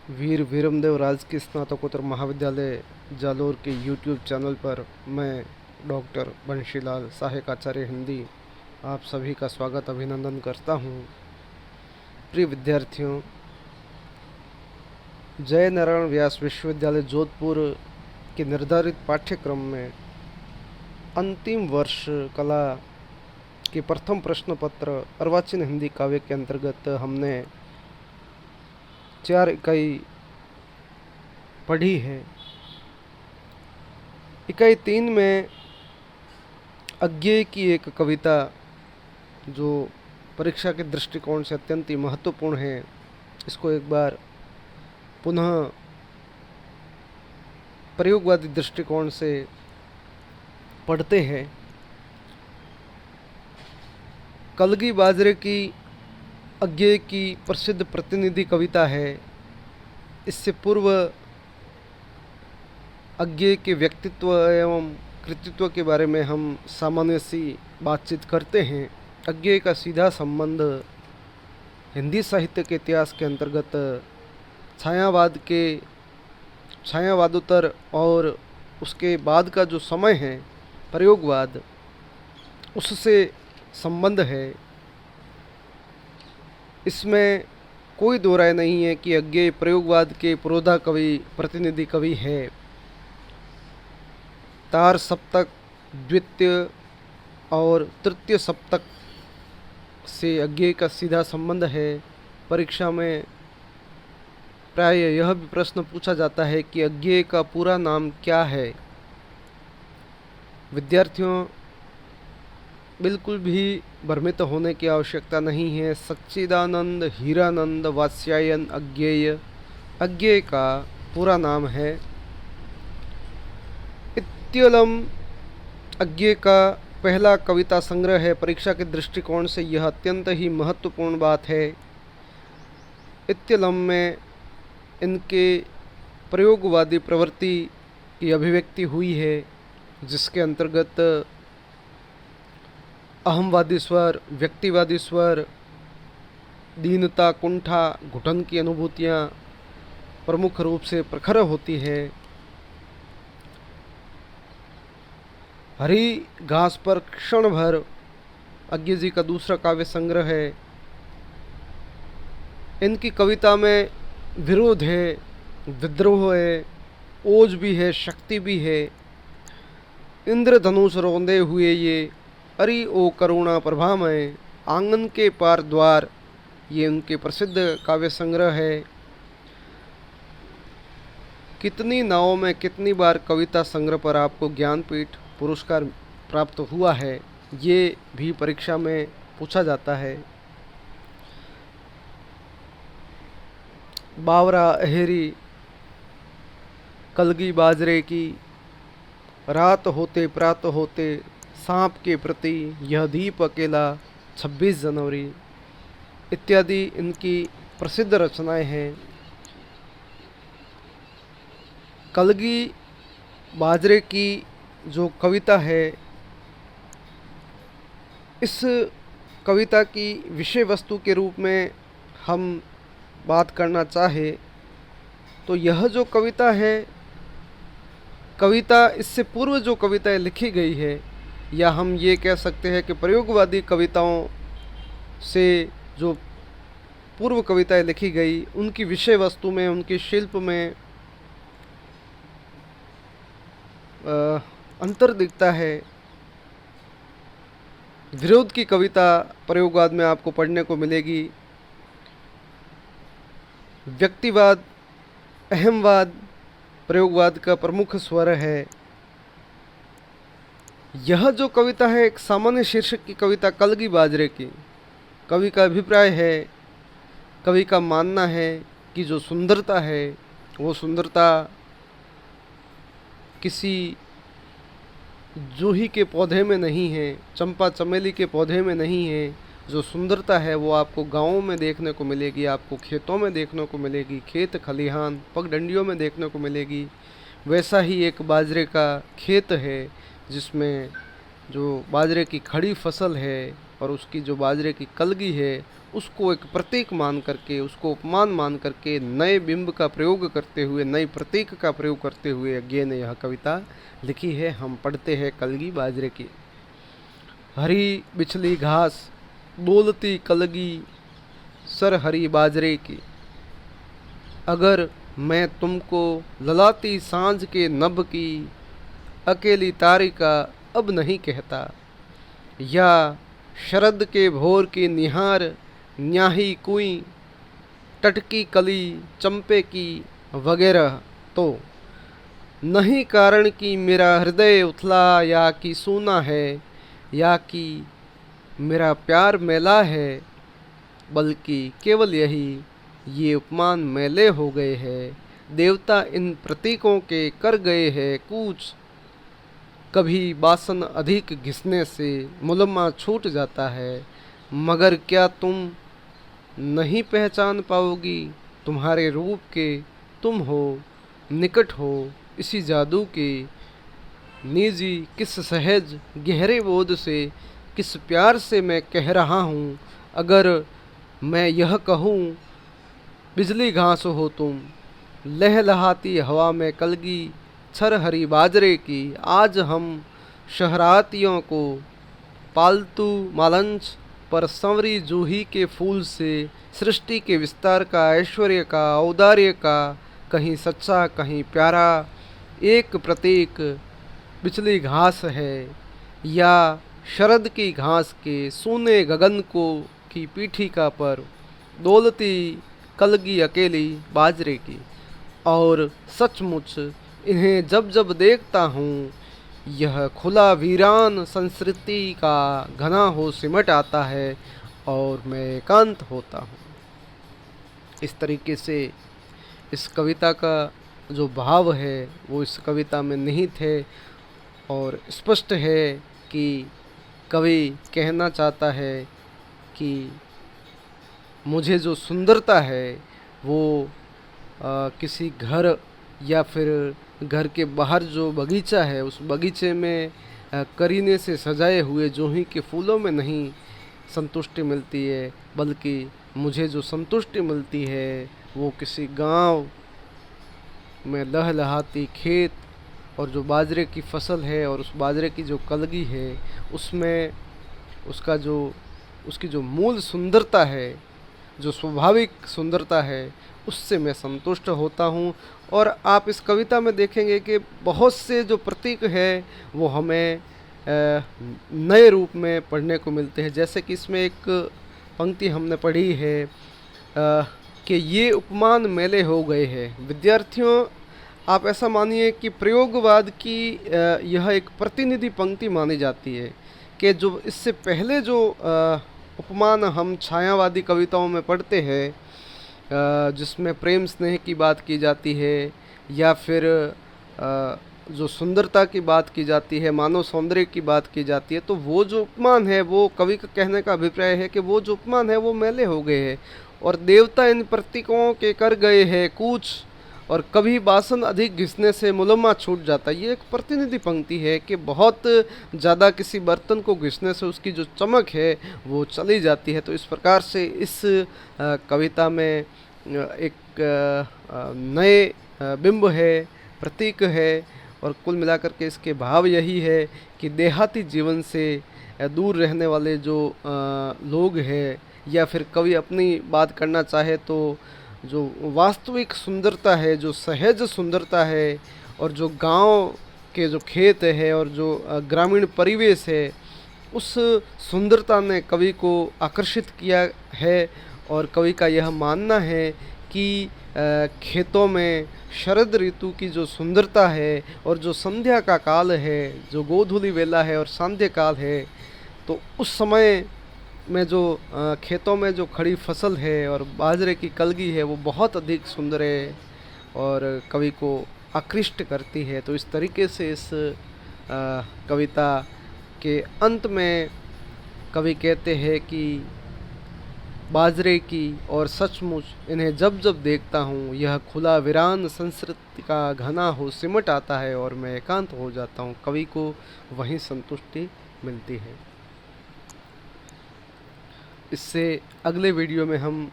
वीर वीरमदेव राजकीय स्नातकोत्तर महाविद्यालय जालोर के यूट्यूब चैनल पर मैं डॉक्टर बंशीलाल सहायक आचार्य हिंदी आप सभी का स्वागत अभिनंदन करता हूँ। प्रिय विद्यार्थियों, जय नारायण व्यास विश्वविद्यालय जोधपुर के निर्धारित पाठ्यक्रम में अंतिम वर्ष कला के प्रथम प्रश्न पत्र अर्वाचीन हिंदी काव्य के अंतर्गत हमने 4 इकाई पढ़ी है। इकाई 3 में अज्ञेय की एक कविता जो परीक्षा के दृष्टिकोण से अत्यंत ही महत्वपूर्ण है, इसको एक बार पुनः प्रयोगवादी दृष्टिकोण से पढ़ते हैं। कलगी बाजरे की अज्ञेय की प्रसिद्ध प्रतिनिधि कविता है। इससे पूर्व अज्ञेय के व्यक्तित्व एवं कृतित्व के बारे में हम सामान्य सी बातचीत करते हैं। अज्ञेय का सीधा संबंध हिंदी साहित्य के इतिहास के अंतर्गत छायावादोत्तर और उसके बाद का जो समय है प्रयोगवाद, उससे संबंध है। इसमें कोई दो राय नहीं है कि अज्ञेय प्रयोगवाद के पुरोधा कवि प्रतिनिधि कवि है। तार सप्तक, द्वितीय और तृतीय सप्तक से अज्ञेय का सीधा संबंध है। परीक्षा में प्राय यह भी प्रश्न पूछा जाता है कि अज्ञेय का पूरा नाम क्या है। विद्यार्थियों, बिल्कुल भी भ्रमित होने की आवश्यकता नहीं है। सच्चिदानंद हीरानंद वात्स्यायन अज्ञेय, अज्ञेय का पूरा नाम है। इत्यलम अज्ञेय का पहला कविता संग्रह है। परीक्षा के दृष्टिकोण से यह अत्यंत ही महत्वपूर्ण बात है। इत्यलम में इनके प्रयोगवादी प्रवृत्ति की अभिव्यक्ति हुई है, जिसके अंतर्गत अहमवादी स्वर, व्यक्तिवादी स्वर, दीनता, कुंठा, घुटन की अनुभूतियाँ प्रमुख रूप से प्रखर होती है। हरी घास पर क्षण भर अज्ञेय जी का दूसरा काव्य संग्रह है। इनकी कविता में विरोध है, विद्रोह है, ओज भी है, शक्ति भी है। इंद्रधनुष रौंदे हुए ये अरि ओ करुणा प्रभामय, आंगन के पार द्वार, ये उनके प्रसिद्ध काव्य संग्रह है। कितनी नावों में कितनी बार कविता संग्रह पर आपको ज्ञानपीठ पुरस्कार प्राप्त हुआ है, ये भी परीक्षा में पूछा जाता है। बावरा अहेरी कलगी बाजरे की, रात होते प्रात होते सांप के प्रति यह दीप अकेला, 26 जनवरी इत्यादि इनकी प्रसिद्ध रचनाएं हैं। कलगी बाजरे की जो कविता है, इस कविता की विषय वस्तु के रूप में हम बात करना चाहे तो यह जो कविता है, कविता इससे पूर्व जो कविताएं लिखी गई है, या हम ये कह सकते हैं कि प्रयोगवादी कविताओं से जो पूर्व कविताएं लिखी गई, उनकी विषय वस्तु में, उनके शिल्प में अंतर दिखता है। विरोध की कविता प्रयोगवाद में आपको पढ़ने को मिलेगी। व्यक्तिवाद, अहमवाद प्रयोगवाद का प्रमुख स्वर है। यह जो कविता है, एक सामान्य शीर्षक की कविता कलगी बाजरे की। कवि का अभिप्राय है, कवि का मानना है कि जो सुंदरता है, वो सुंदरता किसी जूही के पौधे में नहीं है, चंपा चमेली के पौधे में नहीं है। जो सुंदरता है वो आपको गाँवों में देखने को मिलेगी, आपको खेतों में देखने को मिलेगी, खेत खलिहान पगडंडियों में देखने को मिलेगी। वैसा ही एक बाजरे का खेत है, जिसमें जो बाजरे की खड़ी फसल है और उसकी जो बाजरे की कलगी है उसको एक प्रतीक मान करके, उसको उपमान मान करके, नए बिंब का प्रयोग करते हुए, नए प्रतीक का प्रयोग करते हुए अज्ञे ने यह कविता लिखी है। हम पढ़ते हैं कलगी बाजरे की। हरी बिछली घास बोलती कलगी सर हरी बाजरे की, अगर मैं तुमको ललाती सांझ के नभ की, अकेली तारिका अब नहीं कहता, या शरद के भोर की निहार न्याही कुई, टटकी कली चंपे की वगैरह, तो नहीं कारण कि मेरा हृदय उथला या कि सूना है, या कि मेरा प्यार मैला है, बल्कि केवल यही ये उपमान मैले हो गए हैं। देवता इन प्रतीकों के कर गए हैं कूच, कभी बासन अधिक घिसने से मुलम्मा छूट जाता है, मगर क्या तुम नहीं पहचान पाओगी तुम्हारे रूप के, तुम हो निकट हो इसी जादू के, निजी किस सहज गहरे बोध से, किस प्यार से मैं कह रहा हूँ, अगर मैं यह कहूँ बिजली घास हो तुम, लहलहाती हवा में कलगी छर हरी बाजरे की, आज हम शहरातियों को पालतू मालंच पर संवरी जूही के फूल से सृष्टि के विस्तार का, ऐश्वर्य का, औदार्य का, कहीं सच्चा कहीं प्यारा एक प्रतीक बिचली घास है, या शरद की घास के सूने गगन को की पीठिका पर दौलती कलगी अकेली बाजरे की। और सचमुच इन्हें जब जब देखता हूँ, यह खुला वीरान संस्कृति का घना हो सिमट आता है और मैं एकांत होता हूँ। इस तरीके से इस कविता का जो भाव है वो इस कविता में निहित है और स्पष्ट है कि कवि कहना चाहता है कि मुझे जो सुंदरता है वो किसी घर या फिर घर के बाहर जो बगीचा है उस बगीचे में करीने से सजाए हुए जूही के फूलों में नहीं संतुष्टि मिलती है, बल्कि मुझे जो संतुष्टि मिलती है वो किसी गांव में लहलहाती खेत और जो बाजरे की फसल है और उस बाजरे की जो कलगी है उसमें उसकी जो मूल सुंदरता है, जो स्वाभाविक सुंदरता है, उससे मैं संतुष्ट होता हूँ। और आप इस कविता में देखेंगे कि बहुत से जो प्रतीक है वो हमें नए रूप में पढ़ने को मिलते हैं। जैसे कि इसमें एक पंक्ति हमने पढ़ी है कि ये उपमान मेले हो गए हैं। विद्यार्थियों, आप ऐसा मानिए कि प्रयोगवाद की यह एक प्रतिनिधि पंक्ति मानी जाती है कि जो इससे पहले जो उपमान हम छायावादी कविताओं में पढ़ते हैं, जिसमें प्रेम स्नेह की बात की जाती है या फिर जो सुंदरता की बात की जाती है, मानव सौंदर्य की बात की जाती है, तो वो जो उपमान है वो कवि का कहने का अभिप्राय है कि वो जो उपमान है वो मैले हो गए हैं और देवता इन प्रतीकों के कर गए हैं कूच, और कभी बासन अधिक घिसने से मुलम्मा छूट जाता है। ये एक प्रतिनिधि पंक्ति है कि बहुत ज़्यादा किसी बर्तन को घिसने से उसकी जो चमक है वो चली जाती है। तो इस प्रकार से इस कविता में एक नए बिंब है, प्रतीक है, और कुल मिलाकर के इसके भाव यही है कि देहाती जीवन से दूर रहने वाले जो लोग हैं, या फिर कवि अपनी बात करना चाहे तो जो वास्तविक सुंदरता है, जो सहज सुंदरता है, और जो गांव के जो खेत है और जो ग्रामीण परिवेश है, उस सुंदरता ने कवि को आकर्षित किया है। और कवि का यह मानना है कि खेतों में शरद ऋतु की जो सुंदरता है और जो संध्या का काल है, जो गोधूली वेला है और सांध्य काल है, तो उस समय में जो खेतों में जो खड़ी फसल है और बाजरे की कलगी है वो बहुत अधिक सुंदर है और कवि को आकृष्ट करती है। तो इस तरीके से इस कविता के अंत में कवि कहते हैं कि बाजरे की और सचमुच इन्हें जब जब देखता हूँ, यह खुला वीरान संस्कृति का घना हो सिमट आता है और मैं एकांत हो जाता हूँ। कवि को वहीं संतुष्टि मिलती है। इससे अगले वीडियो में हम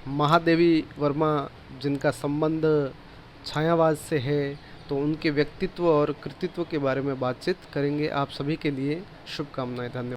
महादेवी वर्मा जिनका संबंध छायावाद से है, तो उनके व्यक्तित्व और कृतित्व के बारे में बातचीत करेंगे। आप सभी के लिए शुभकामनाएं। धन्यवाद।